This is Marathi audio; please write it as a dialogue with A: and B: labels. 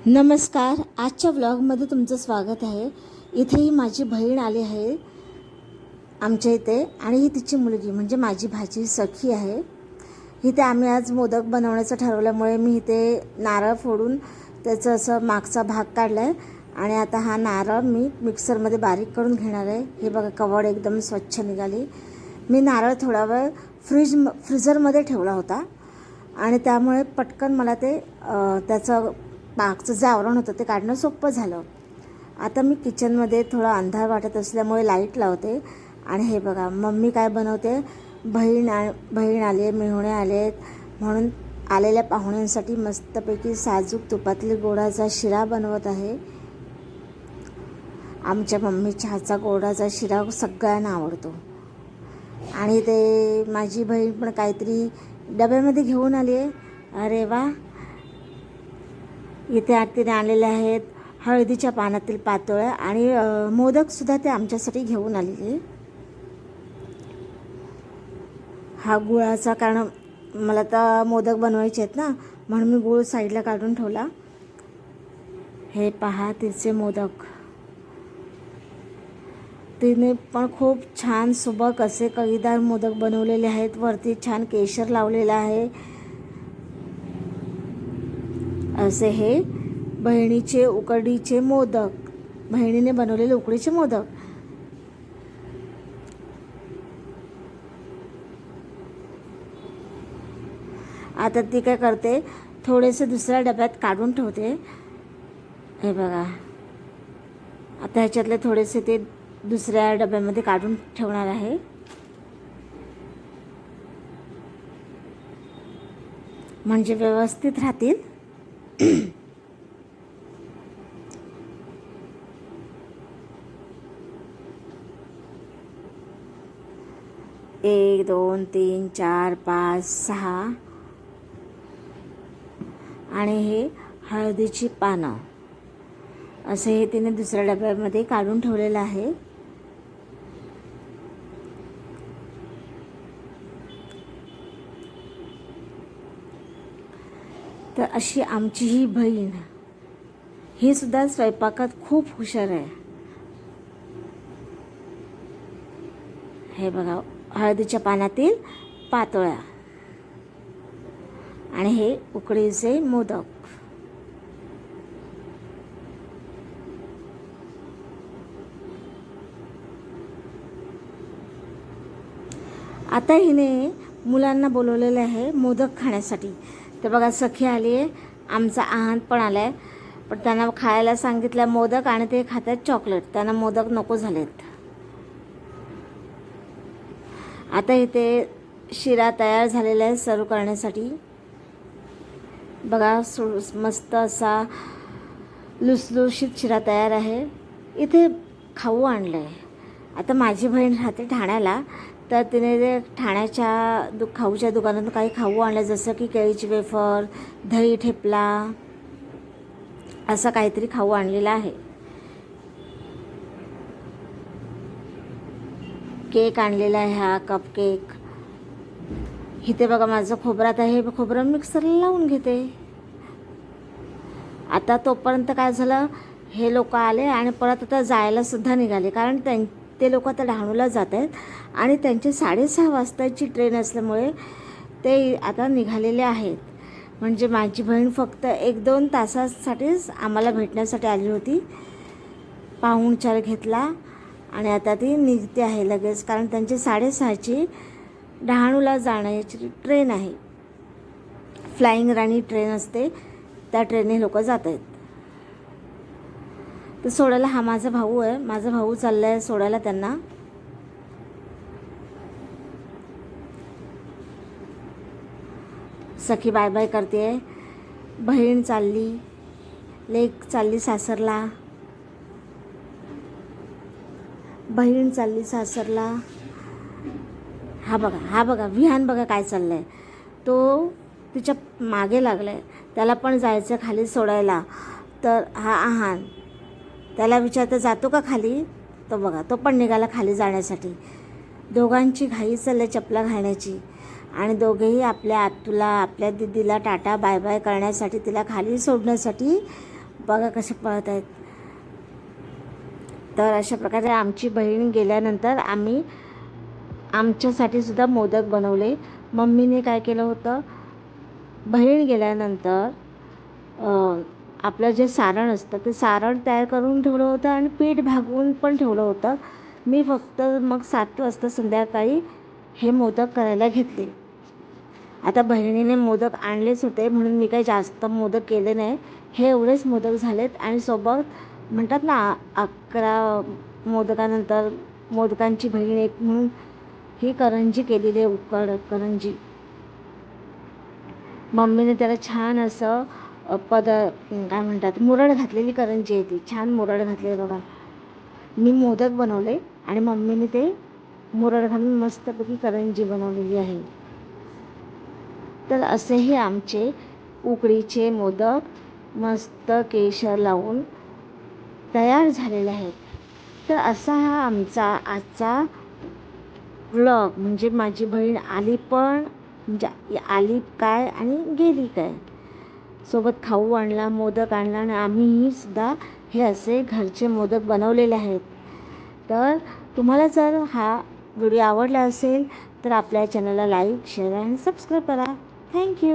A: नमस्कार. आजच्या व्लॉगमध्ये तुमचं स्वागत आहे. इथेही माझी बहीण आली आहे आमच्या इथे आणि ही तिची मुलगी म्हणजे माझी भाची सखी आहे. इथे आम्ही आज मोदक बनवण्याचं ठरवल्यामुळे मी इथे नारळ फोडून त्याचं असं मागचा भाग काढला आहे आणि आता हा नारळ मी मिक्सरमध्ये बारीक करून घेणार आहे. हे बघा कवड एकदम स्वच्छ निघाली. मी नारळ थोडा वेळ फ्रीझरमध्ये ठेवला होता आणि त्यामुळे पटकन मला ते त्याचं मागचं जे आवरण होतं ते काढणं सोपं झालं. आता मी किचनमध्ये थोडा अंधार वाटत असल्यामुळे लाईट लावते आणि हे बघा मम्मी काय बनवते. बहीण आली आहे, मेहुणे आले आहेत म्हणून आलेल्या पाहुण्यांसाठी मस्तपैकी साजूक तुपातली गोडाचा शिरा बनवत आहे. आमच्या मम्मीच्या हातचा गोडाचा शिरा सगळ्यांना आवडतो आणि ते माझी बहीण पण काहीतरी डब्यामध्ये घेऊन आली आहे. अरे वा. इथे तिने आलेले आहेत हळदीच्या पानातील पातोळ्या आणि मोदकसुद्धा ते आमच्यासाठी घेऊन आलेले. हा गुळाचा, कारण मला तर मोदक बनवायचे आहेत ना म्हणून मी गुळ साईडला काढून ठेवला. हे पहा तिचे मोदक. तिने पण खूप छान सुबक असे कळीदार मोदक बनवलेले आहेत. वरती छान केशर लावलेलं आहे. असे हे बहिणीचे उकडीचे मोदक, बहिणीने बनवलेले उकडीचे मोदक. आता ती काय करते, थोडेसे दुसऱ्या डब्यात काढून ठेवते. हे बघा आता ह्याच्यातले थोडेसे ते दुसऱ्या डब्यामध्ये काढून ठेवणार आहे. म्हणजे व्यवस्थित राहतील. 1 2 3 4 5 6 आणि हे हळदीची पानं असे हे तिने दुसऱ्या डब्यामध्ये काढून ठेवलेलं आहे. तर अशी आमची ही बहीण, ही सुद्धा स्वयंपाकात खूप हुशार आहे. हे बघा हळदीच्या पानातील पातोळ्या आणि हे उकडीचे मोदक. आता हिने मुलांना बोलवलेलं आहे मोदक खाण्यासाठी. तर बघा सखी आली आहे, आमचा आहान पण आला आहे, पण त्यांना खायला सांगितलं मोदक आणि ते खातात चॉकलेट. त्यांना मोदक नको झालेत. आता इथे शिरा तयार झालेला आहे सर्व करण्यासाठी. बघा मस्त असा लुसलुशीत शिरा तयार आहे. इथे खाऊ आणलं आहे. आता माझी बहीण राहते ठाण्याला, तर तिने जे ठाण्याच्या खाऊच्या दुकानातून काही खाऊ आणलं, जसं की केळीची वेफर, दही ठेपला असं काहीतरी खाऊ आणलेला आहे. केक आणलेला आहे, हा कप केक. इथे बघा माझं खोबरं, आता हे खोबरं मिक्सरला लावून घेते. आता तोपर्यंत काय झालं, हे लोक आले आणि परत आता जायला सुद्धा निघाले, कारण ते लोक आता डहाणूला जात आहेत आणि त्यांची 6:30 वाजताची ट्रेन असल्यामुळे ते आता निघालेले आहेत. म्हणजे माझी बहीण फक्त 1-2 तासासाठीच आम्हाला भेटण्यासाठी आली होती. पाहुणचार घेतला आणि आता ती निघते आहे लगेच, कारण त्यांची 6:30ची डहाणूला जाण्याची ट्रेन आहे. फ्लाइंग राणी ट्रेन असते, त्या ट्रेनने लोक जात आहेत. तर सोडायला हा माझा भाऊ आहे. माझा भाऊ चालला आहे सोडायला त्यांना. सखी बाय बाय करते. बहीण चालली, लेक चालली सासरला, बहीण चालली सासरला. हा बघा विहान बघा काय चाललं आहे. तो तिच्या मागे लागला आहे, त्याला पण जायचं खाली सोडायला. तर हा आहान त्याला विचारतं जातो का खाली. तो बघा तो पण निघाला खाली जाण्यासाठी. दोघांची घाई चालली चपला घालण्याची आणि दोघेही आपल्या आत्तूला, आपल्या दीदीला टाटा बाय बाय करण्यासाठी, तिला खाली सोडण्यासाठी बघा कसे पळत आहेत. तर अशा प्रकारे आमची बहीण गेल्यानंतर आम्ही आमच्यासाठी सुद्धा मोदक बनवले. मम्मीने काय केलं होतं, बहीण गेल्यानंतर आपलं जे सारण असतं ते सारण तयार करून ठेवलं होतं आणि पीठ भागवून पण ठेवलं होतं. मी फक्त मग 7 वाजता संध्याकाळी हे मोदक करायला घेतले. आता बहिणीने मोदक आणलेच होते म्हणून मी काही जास्त मोदक केले नाही. हे एवढेच मोदक झालेत आणि सोबत म्हणतात ना 11 मोदकानंतर मोदकांची बहीण एक म्हणून ही करंजी केलेली आहे, उकड करंजी. मम्मीने त्याला छान असं काय म्हणतात, मुरड घातलेली करंजी आहे ती. छान मुरड घातलेली बघा. मी मोदक बनवले आणि मम्मीने ते मुरड घालून मस्तपैकी करंजी बनवलेली आहे. तर असेही आमचे उकडीचे मोदक मस्त केशर लावून तयार झालेले आहेत. तर असा हा आमचा आजचा व्लॉग, म्हणजे माझी बहीण आली पण, म्हणजे आली काय आणि गेली काय. सोबत खाऊ आणला, मोदक आणला आणि आम्हीही सुद्धा हे असे घरचे मोदक बनवलेले आहेत. तर तुम्हाला जर हा व्हिडिओ आवडला असेल तर आपल्या चॅनलला लाईक, शेअर आणि सबस्क्राईब करा. थँक्यू.